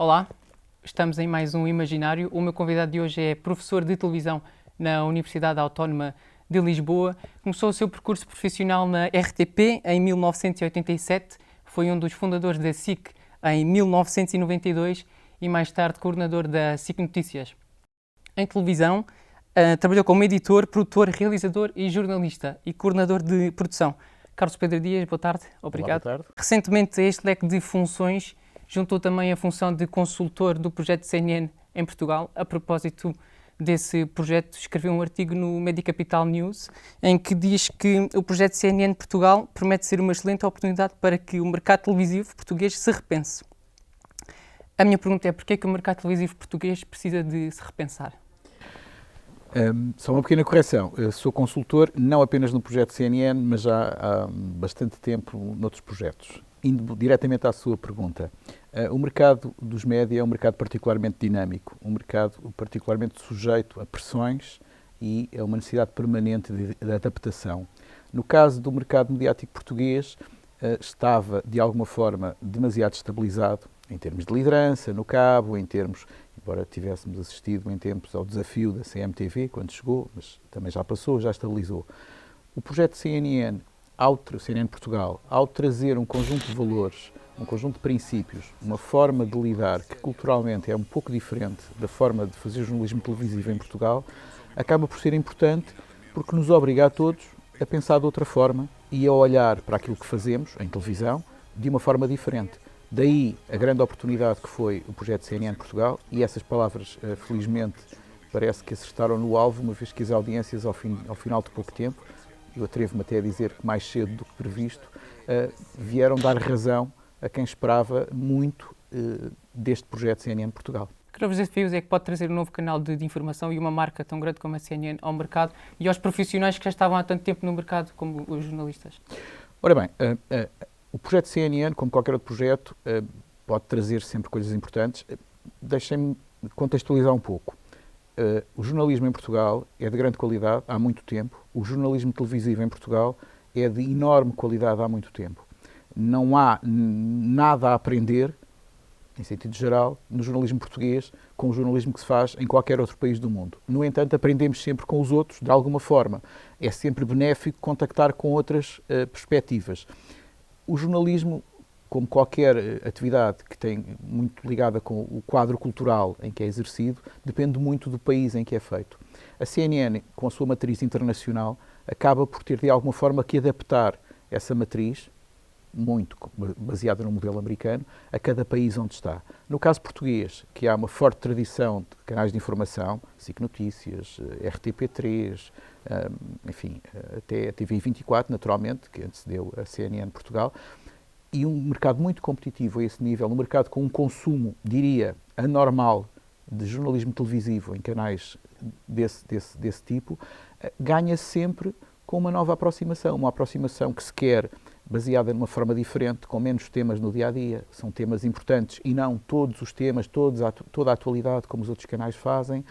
Olá, estamos em mais um Imaginário. O meu convidado de hoje é professor de televisão na Universidade Autónoma de Lisboa. Começou o seu percurso profissional na RTP em 1987, foi um dos fundadores da SIC em 1992 e mais tarde coordenador da SIC Notícias. Em televisão, trabalhou como editor, produtor, realizador e jornalista e coordenador de produção. Carlos Pedro Dias, boa tarde. Obrigado. Olá, boa tarde. Recentemente, a este leque de funções juntou também a função de consultor do projeto CNN em Portugal. A propósito desse projeto, escreveu um artigo no Medicapital News em que diz que o projeto CNN Portugal promete ser uma excelente oportunidade para que o mercado televisivo português se repense. A minha pergunta é: porquê que o mercado televisivo português precisa de se repensar? Só uma pequena correção. Eu sou consultor não apenas no projeto CNN, mas já há bastante tempo noutros projetos. Indo diretamente à sua pergunta, o mercado dos média é um mercado particularmente dinâmico, um mercado particularmente sujeito a pressões e a uma necessidade permanente de adaptação. No caso do mercado mediático português, estava, de alguma forma, demasiado estabilizado, em termos de liderança, no cabo, em termos, embora tivéssemos assistido em tempos ao desafio da CMTV, quando chegou, mas também já passou, já estabilizou. O projeto CNN Portugal, ao trazer um conjunto de valores, um conjunto de princípios, uma forma de lidar que culturalmente é um pouco diferente da forma de fazer jornalismo televisivo em Portugal, acaba por ser importante porque nos obriga a todos a pensar de outra forma e a olhar para aquilo que fazemos em televisão de uma forma diferente. Daí a grande oportunidade que foi o projeto CNN Portugal, e essas palavras, felizmente, parece que acertaram no alvo, uma vez que as audiências, ao final de pouco tempo, eu atrevo-me até a dizer que mais cedo do que previsto, vieram dar razão a quem esperava muito deste projeto CNN Portugal. Que novos desafios é que pode trazer um novo canal de informação e uma marca tão grande como a CNN ao mercado e aos profissionais que já estavam há tanto tempo no mercado, como os jornalistas? Ora bem, o projeto CNN, como qualquer outro projeto, pode trazer sempre coisas importantes. Deixem-me contextualizar um pouco. O jornalismo em Portugal é de grande qualidade há muito tempo. O jornalismo televisivo em Portugal é de enorme qualidade há muito tempo. Não há nada a aprender, em sentido geral, no jornalismo português com o jornalismo que se faz em qualquer outro país do mundo. No entanto, aprendemos sempre com os outros, de alguma forma. É sempre benéfico contactar com outras perspectivas. O jornalismo, como qualquer atividade que tem muito ligada com o quadro cultural em que é exercido, depende muito do país em que é feito. A CNN, com a sua matriz internacional, acaba por ter de alguma forma que adaptar essa matriz, muito baseada no modelo americano, a cada país onde está. No caso português, que há uma forte tradição de canais de informação, SIC Notícias, RTP3, enfim, até a TV24, naturalmente, que antecedeu a CNN Portugal, e um mercado muito competitivo a esse nível, um mercado com um consumo, diria, anormal de jornalismo televisivo em canais desse tipo, ganha sempre com uma nova aproximação, uma aproximação que se quer baseada numa forma diferente, com menos temas no dia-a-dia. São temas importantes e não todos os temas, toda a atualidade, como os outros canais fazem.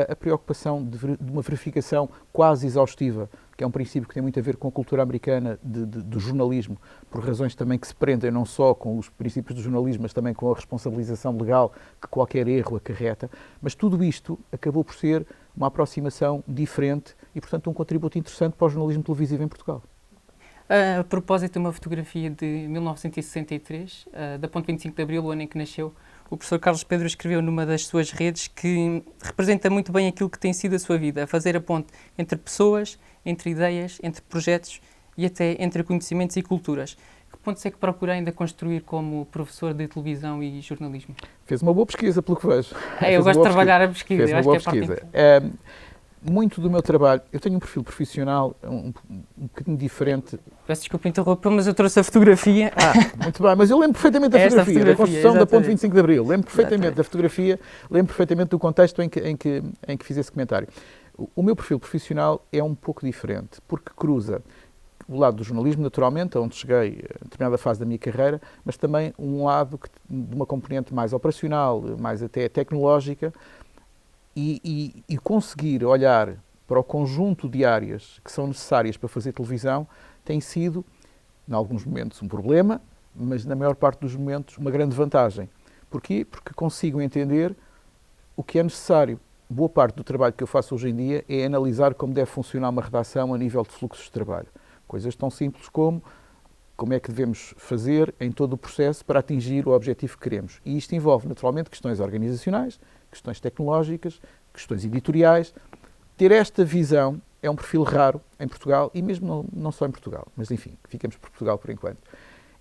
A preocupação de uma verificação quase exaustiva, que é um princípio que tem muito a ver com a cultura americana do jornalismo, por razões também que se prendem não só com os princípios do jornalismo, mas também com a responsabilização legal que qualquer erro acarreta. Mas tudo isto acabou por ser uma aproximação diferente e, portanto, um contributo interessante para o jornalismo televisivo em Portugal. A propósito de uma fotografia de 1963, da Ponte 25 de Abril, o ano em que nasceu, o professor Carlos Pedro escreveu numa das suas redes que representa muito bem aquilo que tem sido a sua vida, a fazer a ponte entre pessoas, entre ideias, entre projetos e até entre conhecimentos e culturas. Que pontos é que procura ainda construir como professor de televisão e jornalismo? Fez uma boa pesquisa, pelo que vejo. Eu gosto de trabalhar a pesquisa. Fez uma boa pesquisa. Muito do meu trabalho, eu tenho um perfil profissional um bocadinho diferente. Peço desculpa interromper, mas eu trouxe a fotografia. Muito bem, mas eu lembro perfeitamente da fotografia, da construção da Ponte 25 de Abril. Lembro perfeitamente da fotografia, lembro perfeitamente do contexto em que fiz esse comentário. O meu perfil profissional é um pouco diferente, porque cruza o lado do jornalismo, naturalmente, onde cheguei a determinada fase da minha carreira, mas também um lado de uma componente mais operacional, mais até tecnológica, e conseguir olhar para o conjunto de áreas que são necessárias para fazer televisão tem sido, em alguns momentos, um problema, mas na maior parte dos momentos uma grande vantagem. Porquê? Porque consigo entender o que é necessário. Boa parte do trabalho que eu faço hoje em dia é analisar como deve funcionar uma redação a nível de fluxos de trabalho. Coisas tão simples como é que devemos fazer em todo o processo para atingir o objetivo que queremos. E isto envolve, naturalmente, questões organizacionais, questões tecnológicas, questões editoriais. Ter esta visão é um perfil raro em Portugal, e mesmo não só em Portugal, mas enfim, ficamos por Portugal por enquanto.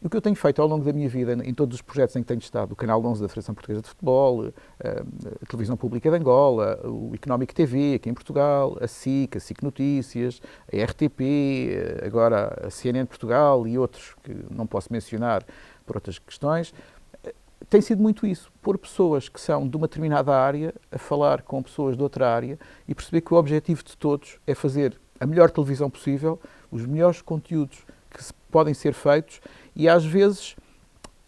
E o que eu tenho feito ao longo da minha vida, em todos os projetos em que tenho estado, o Canal 11 da Federação Portuguesa de Futebol, a Televisão Pública de Angola, o Económico TV aqui em Portugal, a SIC Notícias, a RTP, agora a CNN Portugal e outros que não posso mencionar por outras questões, tem sido muito isso, pôr pessoas que são de uma determinada área a falar com pessoas de outra área e perceber que o objetivo de todos é fazer a melhor televisão possível, os melhores conteúdos que podem ser feitos, e às vezes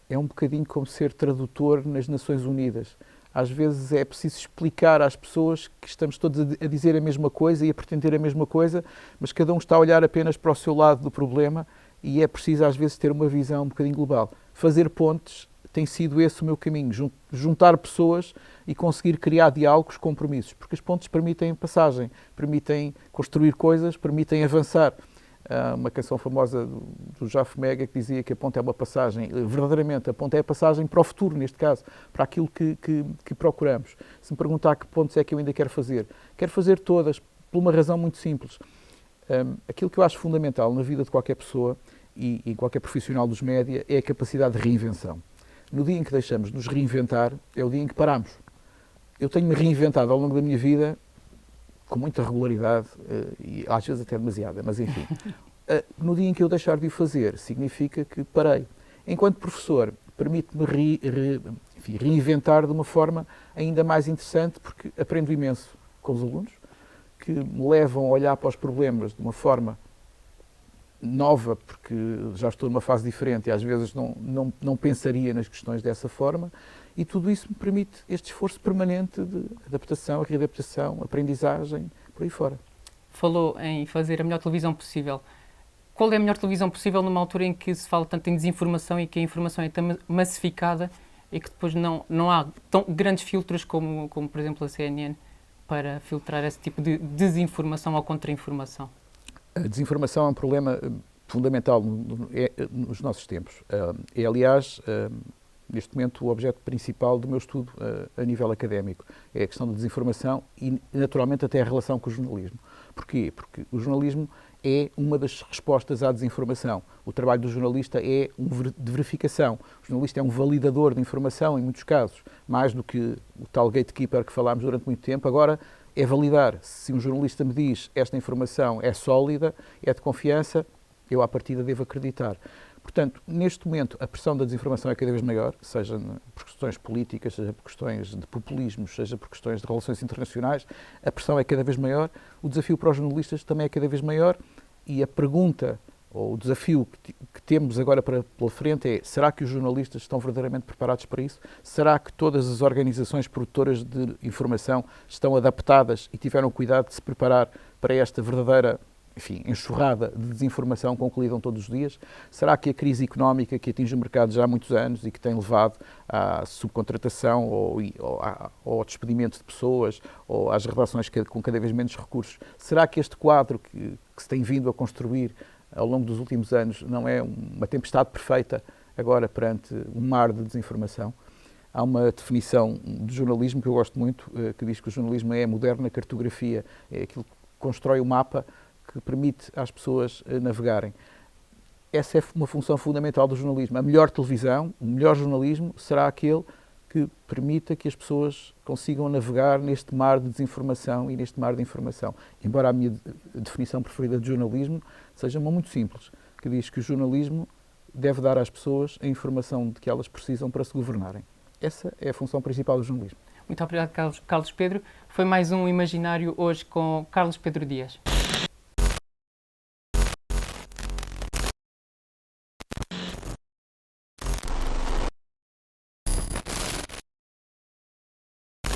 é um bocadinho como ser tradutor nas Nações Unidas. Às vezes é preciso explicar às pessoas que estamos todos a dizer a mesma coisa e a pretender a mesma coisa, mas cada um está a olhar apenas para o seu lado do problema, e é preciso às vezes ter uma visão um bocadinho global. Fazer pontes tem sido esse o meu caminho, juntar pessoas e conseguir criar diálogos, compromissos, porque as pontes permitem passagem, permitem construir coisas, permitem avançar. Há uma canção famosa do Jafo Mega que dizia que a ponte é uma passagem. Verdadeiramente, a ponte é a passagem para o futuro, neste caso, para aquilo que procuramos. Se me perguntar que pontes é que eu ainda quero fazer todas, por uma razão muito simples. Aquilo que eu acho fundamental na vida de qualquer pessoa e qualquer profissional dos média é a capacidade de reinvenção. No dia em que deixamos de nos reinventar, é o dia em que paramos. Eu tenho-me reinventado ao longo da minha vida com muita regularidade e às vezes até demasiada, mas enfim. No dia em que eu deixar de o fazer, significa que parei. Enquanto professor, permite-me reinventar de uma forma ainda mais interessante, porque aprendo imenso com os alunos, que me levam a olhar para os problemas de uma forma nova, porque já estou numa fase diferente e às vezes não pensaria nas questões dessa forma, e tudo isso me permite este esforço permanente de adaptação, readaptação, aprendizagem, por aí fora. Falou em fazer a melhor televisão possível. Qual é a melhor televisão possível numa altura em que se fala tanto em desinformação e que a informação é tão massificada e que depois não há tão grandes filtros como, por exemplo, a CNN para filtrar esse tipo de desinformação ou contra-informação? A desinformação é um problema fundamental nos nossos tempos. É, aliás, neste momento, o objeto principal do meu estudo a nível académico. É a questão da desinformação e, naturalmente, até a relação com o jornalismo. Porquê? Porque o jornalismo é uma das respostas à desinformação. O trabalho do jornalista é de verificação. O jornalista é um validador de informação, em muitos casos, mais do que o tal gatekeeper que falámos durante muito tempo. Agora, é validar. Se um jornalista me diz esta informação é sólida, é de confiança, eu à partida devo acreditar. Portanto, neste momento, a pressão da desinformação é cada vez maior, seja por questões políticas, seja por questões de populismo, seja por questões de relações internacionais, a pressão é cada vez maior, o desafio para os jornalistas também é cada vez maior, e a pergunta, ou o desafio que temos agora pela frente é: será que os jornalistas estão verdadeiramente preparados para isso? Será que todas as organizações produtoras de informação estão adaptadas e tiveram cuidado de se preparar para esta verdadeira, enfim, enxurrada de desinformação com que lidam todos os dias? Será que a crise económica que atinge o mercado já há muitos anos e que tem levado à subcontratação ou ao despedimento de pessoas ou às redações com cada vez menos recursos, será que este quadro que se tem vindo a construir ao longo dos últimos anos não é uma tempestade perfeita agora perante um mar de desinformação? Há uma definição de jornalismo que eu gosto muito, que diz que o jornalismo é a moderna cartografia, é aquilo que constrói o mapa que permite às pessoas navegarem. Essa é uma função fundamental do jornalismo. A melhor televisão, o melhor jornalismo será aquele que permita que as pessoas consigam navegar neste mar de desinformação e neste mar de informação. Embora a minha definição preferida de jornalismo seja uma muito simples, que diz que o jornalismo deve dar às pessoas a informação de que elas precisam para se governarem. Essa é a função principal do jornalismo. Muito obrigado, Carlos Pedro. Foi mais um Imaginário hoje com Carlos Pedro Dias.